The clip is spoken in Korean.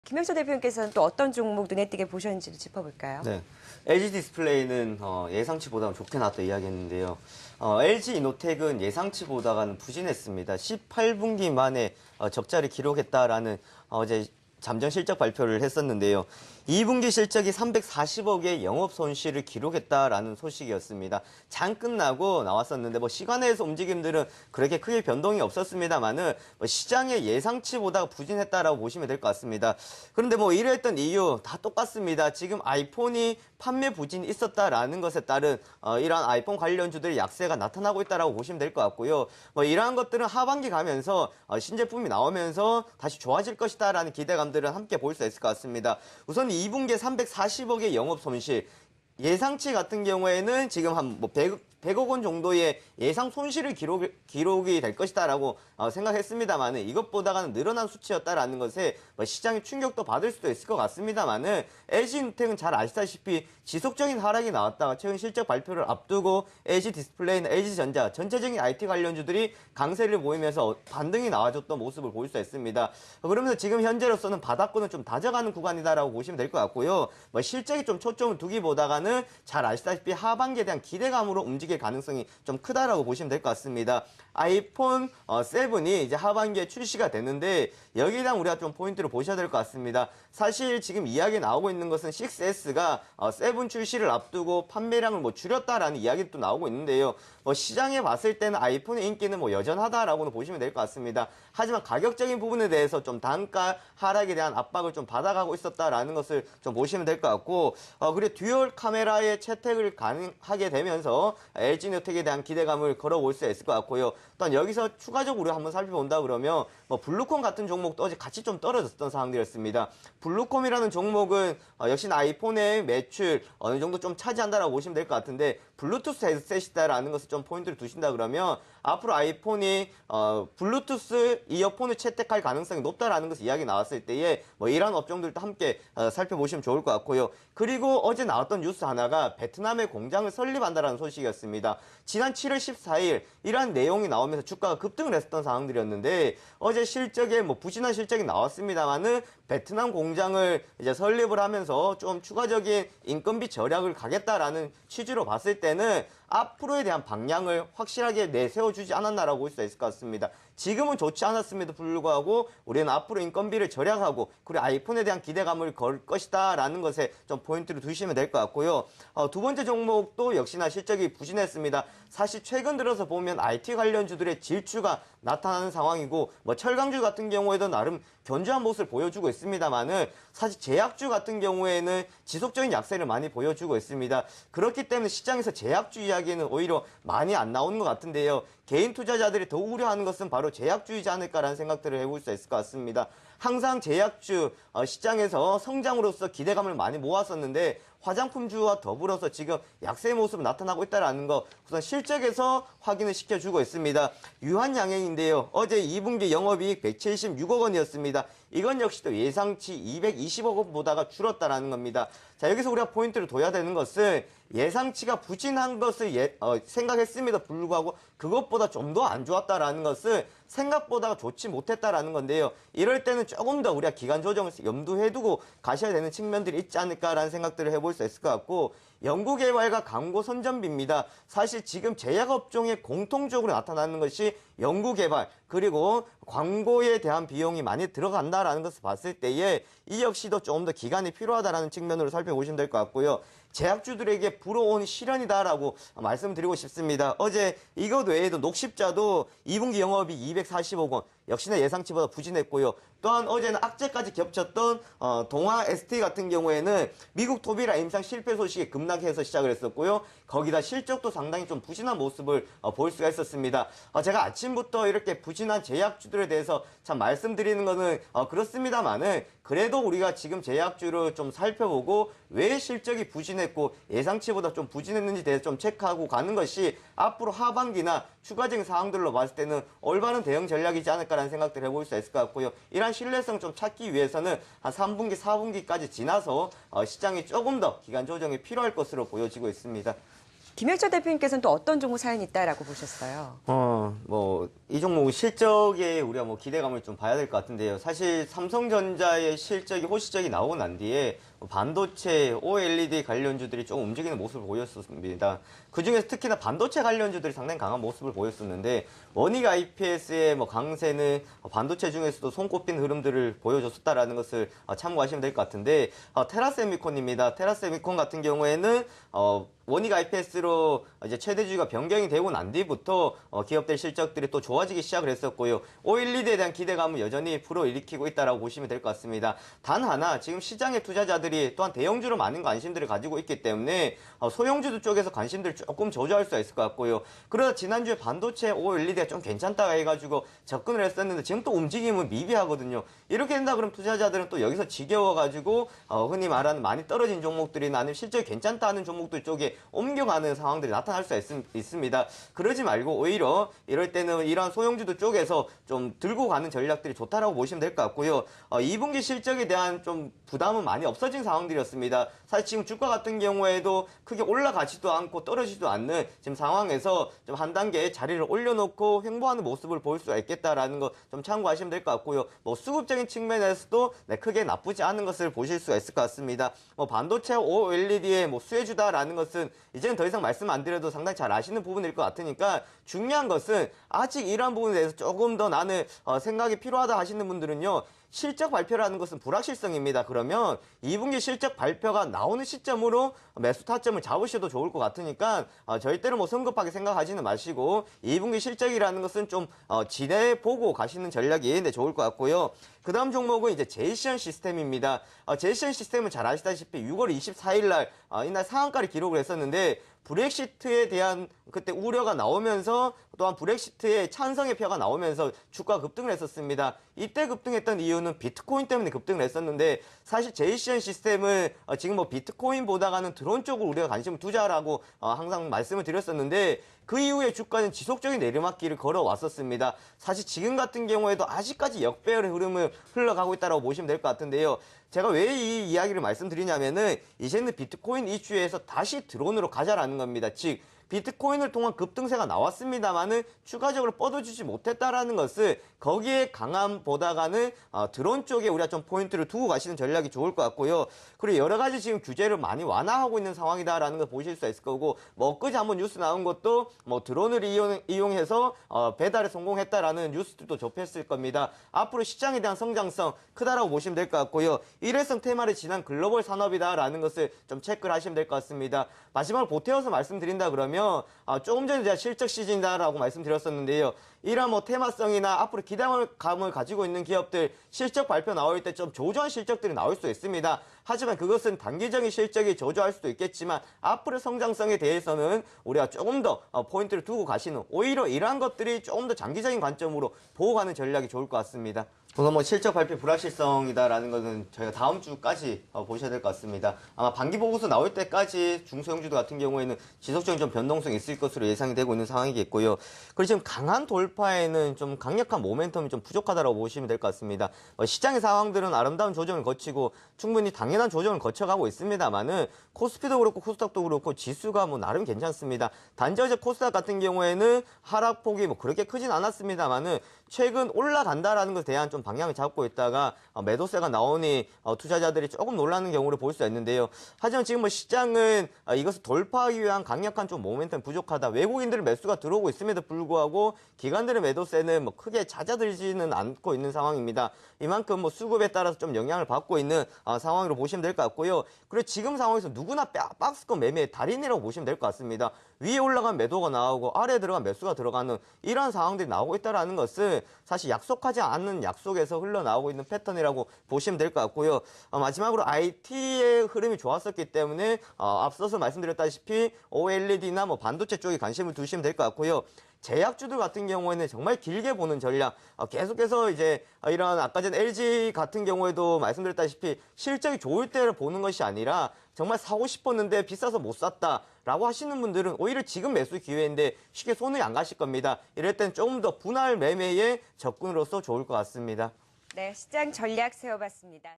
김영철 대표님께서는 또 어떤 종목 눈에 띄게 보셨는지도 짚어볼까요? 네. LG 디스플레이는 예상치보다는 좋게 나왔다 이야기했는데요. LG 이노텍은 예상치보다는 부진했습니다. 18분기 만에 적자를 기록했다라는 어제 잠정 실적 발표를 했었는데요. 2분기 실적이 340억의 영업 손실을 기록했다라는 소식이었습니다. 장 끝나고 나왔었는데 시간에서 움직임들은 그렇게 크게 변동이 없었습니다만은 시장의 예상치보다 부진했다라고 보시면 될 것 같습니다. 그런데 이랬던 이유 다 똑같습니다. 지금 아이폰이 판매 부진이 있었다라는 것에 따른 이러한 아이폰 관련주들의 약세가 나타나고 있다라고 보시면 될 것 같고요. 이러한 것들은 하반기 가면서 신제품이 나오면서 다시 좋아질 것이다라는 기대감들은 함께 볼 수 있을 것 같습니다. 우선 2분기에 340억의 영업 손실, 예상치 같은 경우에는 지금 한 100억 원 정도의 예상 손실을 기록이 될 것이다라고 생각했습니다만은 이것보다는 늘어난 수치였다라는 것에 시장의 충격도 받을 수도 있을 것 같습니다만은 LG인텍은 잘 아시다시피 지속적인 하락이 나왔다가 최근 실적 발표를 앞두고 LG 디스플레이나 LG전자 전체적인 IT 관련주들이 강세를 보이면서 반등이 나와줬던 모습을 볼 수 있습니다. 그러면서 지금 현재로서는 바닥권은 좀 다져가는 구간이다라고 보시면 될 것 같고요. 실적에 좀 초점을 두기보다는 잘 아시다시피 하반기에 대한 기대감으로 움직일 가능성이 좀 크다라고 보시면 될 것 같습니다. 아이폰 7이 이제 하반기에 출시가 됐는데 여기에 대한 우리가 좀 포인트를 보셔야 될 것 같습니다. 사실 지금 이야기 나오고 있는 것은 6S가 7 출시를 앞두고 판매량을 줄였다라는 이야기도 나오고 있는데요. 시장에 봤을 때는 아이폰의 인기는 여전하다라고는 보시면 될 것 같습니다. 하지만 가격적인 부분에 대해서 좀 단가 하락에 대한 압박을 좀 받아가고 있었다라는 것을 좀 보시면 될 것 같고, 그리고 듀얼 카메라의 채택을 가능하게 되면서 LG이노텍에 대한 기대감을 걸어볼 수 있을 것 같고요. 또한 여기서 추가적으로 한번 살펴본다 그러면 블루콤 같은 종목도 어제 같이 좀 떨어졌던 상황들이었습니다. 블루콤이라는 종목은 역시나 아이폰의 매출 어느 정도 좀 차지한다라고 보시면 될 것 같은데 블루투스 헤드셋이다라는 것을 좀 포인트를 두신다 그러면 앞으로 아이폰이 블루투스 이어폰을 채택할 가능성이 높다라는 것을 이야기 나왔을 때에 이러한 업종들도 함께 살펴보시면 좋을 것 같고요. 그리고 어제 나왔던 뉴스 하나가 베트남에 공장을 설립한다라는 소식이었습니다. 지난 7월 14일 이러한 내용이 나오면서 주가가 급등을 했었던 상황들이었는데 어제 실적에 부진한 실적이 나왔습니다만은 베트남 공장을 이제 설립을 하면서 좀 추가적인 인건비 절약을 가겠다라는 취지로 봤을 때는 앞으로에 대한 방향을 확실하게 내세워주지 않았나라고 볼 수 있을 것 같습니다. 지금은 좋지 않았음에도 불구하고 우리는 앞으로 인건비를 절약하고 그리고 아이폰에 대한 기대감을 걸 것이다 라는 것에 좀 포인트를 두시면 될 것 같고요. 두 번째 종목도 역시나 실적이 부진했습니다. 사실 최근 들어서 보면 IT 관련주들의 질주가 나타나는 상황이고 철강주 같은 경우에도 나름 견조한 모습을 보여주고 있습니다만은 사실 제약주 같은 경우에는 지속적인 약세를 많이 보여주고 있습니다. 그렇기 때문에 시장에서 제약주 이야기는 오히려 많이 안 나오는 것 같은데요. 개인 투자자들이 더 우려하는 것은 바로 제약주이지 않을까라는 생각들을 해볼 수 있을 것 같습니다. 항상 제약주 시장에서 성장으로서 기대감을 많이 모았었는데 화장품주와 더불어서 지금 약세의 모습이 나타나고 있다는 거 우선 실적에서 확인을 시켜주고 있습니다. 유한양행인데요. 어제 2분기 영업이익 176억 원이었습니다. 이건 역시도 예상치 220억 원보다가 줄었다라는 겁니다. 자, 여기서 우리가 포인트를 둬야 되는 것은 예상치가 부진한 것을 생각했음에도 불구하고 그것보다 좀 더 안 좋았다라는 것은 생각보다 좋지 못했다라는 건데요. 이럴 때는 조금 더 우리가 기간 조정을 염두에 두고 가셔야 되는 측면들이 있지 않을까라는 생각들을 해볼 수 있을 것 같고 연구개발과 광고 선전비입니다. 사실 지금 제약업종에 공통적으로 나타나는 것이 연구개발 그리고 광고에 대한 비용이 많이 들어간다라는 것을 봤을 때에 이 역시도 조금 더 기간이 필요하다라는 측면으로 살펴보시면 될 것 같고요. 제약주들에게 불어온 시련이다라고 말씀드리고 싶습니다. 어제 이것 외에도 녹십자도 2분기 영업이 240억 원, 역시나 예상치보다 부진했고요. 또한 어제는 악재까지 겹쳤던 동아 ST 같은 경우에는 미국 토비라 임상 실패 소식에 급락해서 시작을 했었고요. 거기다 실적도 상당히 좀 부진한 모습을 볼 수가 있었습니다. 제가 아침부터 이렇게 부진한 제약주들에 대해서 참 말씀드리는 거는 그렇습니다만은 그래도 우리가 지금 제약주를 좀 살펴보고 왜 실적이 부진했고 예상치보다 좀 부진했는지 대해서 좀 체크하고 가는 것이 앞으로 하반기나 추가적인 사항들로 봤을 때는 올바른 대응 전략이지 않을까라는 생각들을 해볼 수 있을 것 같고요. 이러한 신뢰성 좀 찾기 위해서는 한 3분기, 4분기까지 지나서 시장이 조금 더 기간 조정이 필요할 것으로 보여지고 있습니다. 김영철 대표님께서는 또 어떤 종목 사연이 있다라고 보셨어요? 이 종목은 실적에 우리가 기대감을 좀 봐야 될 것 같은데요. 사실 삼성전자의 실적이 호실적이 나오고 난 뒤에 반도체, OLED 관련주들이 좀 움직이는 모습을 보였었습니다. 그 중에서 특히나 반도체 관련주들이 상당히 강한 모습을 보였었는데, 원익 IPS의 강세는 반도체 중에서도 손꼽힌 흐름들을 보여줬었다라는 것을 참고하시면 될 것 같은데, 테라세미콘입니다. 테라세미콘 같은 경우에는 원익 IPS로 이제 최대주주가 변경이 되고 난 뒤부터 기업들 실적들이 또 좋아지기 시작을 했었고요. OLED에 대한 기대감은 여전히 불어일으키고 있다라고 보시면 될 것 같습니다. 단 하나, 지금 시장의 투자자들이 또한 대형주로 많은 관심들을 가지고 있기 때문에 소형주들 쪽에서 관심들을 조금 저조할 수가 있을 것 같고요. 그러다 지난주에 반도체 OLED가 좀 괜찮다고 해가지고 접근을 했었는데 지금 또 움직임은 미비하거든요. 이렇게 된다 그러면 투자자들은 또 여기서 지겨워가지고 흔히 말하는 많이 떨어진 종목들이나 아니면 실적이 괜찮다 하는 종목들 쪽에 옮겨가는 상황들이 나타날 수 있습니다. 그러지 말고 오히려 이럴 때는 이러한 소형주들 쪽에서 좀 들고 가는 전략들이 좋다라고 보시면 될 것 같고요. 2분기 실적에 대한 좀 부담은 많이 없어진 상황들이었습니다. 사실 지금 주가 같은 경우에도 크게 올라가지도 않고 떨어지지도 않는 지금 상황에서 좀 한 단계 자리를 올려놓고 횡보하는 모습을 보일 수가 있겠다라는 거 좀 참고하시면 될 것 같고요. 수급적인 측면에서도 크게 나쁘지 않은 것을 보실 수가 있을 것 같습니다. 반도체 OLED의 수혜주다라는 것은 이제는 더 이상 말씀 안 드려도 상당히 잘 아시는 부분일 것 같으니까, 중요한 것은 아직 이러한 부분에 대해서 조금 더 나는 생각이 필요하다 하시는 분들은요, 실적 발표라는 것은 불확실성입니다. 그러면 2분기 실적 발표가 나오는 시점으로 매수 타점을 잡으셔도 좋을 것 같으니까 절대로 성급하게 생각하지는 마시고 2분기 실적이라는 것은 좀 지내보고 가시는 전략이 좋을 것 같고요. 그 다음 종목은 이제 제이션 시스템입니다. 제이션 시스템은 잘 아시다시피 6월 24일 날 이날 상한가를 기록을 했었는데, 브렉시트에 대한 그때 우려가 나오면서 또한 브렉시트의 찬성의 표가 나오면서 주가가 급등을 했었습니다. 이때 급등했던 이유는 비트코인 때문에 급등을 했었는데, 사실 제이션 시스템은 지금 비트코인보다는 드론 쪽으로 우리가 관심을 두자라고 항상 말씀을 드렸었는데, 그 이후에 주가는 지속적인 내리막길을 걸어왔었습니다. 사실 지금 같은 경우에도 아직까지 역배열의 흐름을 흘러가고 있다고 보시면 될 것 같은데요. 제가 왜 이 이야기를 말씀드리냐면은, 이제는 비트코인 이슈에서 다시 드론으로 가자라는 겁니다. 즉, 비트코인을 통한 급등세가 나왔습니다만은 추가적으로 뻗어주지 못했다라는 것을 거기에 강함보다가는 드론 쪽에 우리가 좀 포인트를 두고 가시는 전략이 좋을 것 같고요. 그리고 여러 가지 지금 규제를 많이 완화하고 있는 상황이다라는 걸 보실 수 있을 거고, 엊그제 한번 뉴스 나온 것도 드론을 이용해서 배달에 성공했다라는 뉴스들도 접했을 겁니다. 앞으로 시장에 대한 성장성 크다라고 보시면 될 것 같고요. 일회성 테마를 지난 글로벌 산업이다라는 것을 좀 체크를 하시면 될 것 같습니다. 마지막으로 보태어서 말씀드린다 그러면, 조금 전에 제가 실적 시즌이다라고 말씀드렸었는데요. 이런 테마성이나 앞으로 기대감을 가지고 있는 기업들 실적 발표 나올 때 좀 저조한 실적들이 나올 수 있습니다. 하지만 그것은 단기적인 실적이 저조할 수도 있겠지만, 앞으로 성장성에 대해서는 우리가 조금 더 포인트를 두고 가시는, 오히려 이러한 것들이 조금 더 장기적인 관점으로 보고 가는 전략이 좋을 것 같습니다. 우선 실적 발표 불확실성이다라는 것은 저희가 다음 주까지 보셔야 될 것 같습니다. 아마 반기 보고서 나올 때까지 중소형주들 같은 경우에는 지속적인 좀 변동성이 있을 것으로 예상이 되고 있는 상황이겠고요. 그리고 지금 강한 돌파에는 좀 강력한 모멘텀이 좀 부족하다고 보시면 될 것 같습니다. 시장의 상황들은 아름다운 조정을 거치고 충분히 당연한 조정을 거쳐가고 있습니다만은, 코스피도 그렇고 코스닥도 그렇고 지수가 나름 괜찮습니다. 단지 어제 코스닥 같은 경우에는 하락폭이 그렇게 크진 않았습니다만은, 최근 올라간다라는 것에 대한 좀 방향을 잡고 있다가 매도세가 나오니 투자자들이 조금 놀라는 경우를 볼 수 있는데요. 하지만 지금 시장은 이것을 돌파하기 위한 강력한 좀 모멘텀 부족하다. 외국인들의 매수가 들어오고 있음에도 불구하고 기관들의 매도세는 크게 잦아들지는 않고 있는 상황입니다. 이만큼 수급에 따라서 좀 영향을 받고 있는 상황으로 보시면 될 것 같고요. 그리고 지금 상황에서 누구나 박스권 매매의 달인이라고 보시면 될 것 같습니다. 위에 올라간 매도가 나오고 아래에 들어간 매수가 들어가는 이러한 상황들이 나오고 있다는 것은 사실 약속하지 않는 약속에서 흘러나오고 있는 패턴이라고 보시면 될 것 같고요. 마지막으로 IT의 흐름이 좋았었기 때문에 앞서서 말씀드렸다시피 OLED나 반도체 쪽에 관심을 두시면 될 것 같고요. 제약주들 같은 경우에는 정말 길게 보는 전략, 계속해서 이제 이런 아까 전 LG 같은 경우에도 말씀드렸다시피 실적이 좋을 때를 보는 것이 아니라 정말 사고 싶었는데 비싸서 못 샀다라고 하시는 분들은 오히려 지금 매수 기회인데 쉽게 손이 안 가실 겁니다. 이럴 땐 조금 더 분할 매매에 접근으로서 좋을 것 같습니다. 네, 시장 전략 세워봤습니다.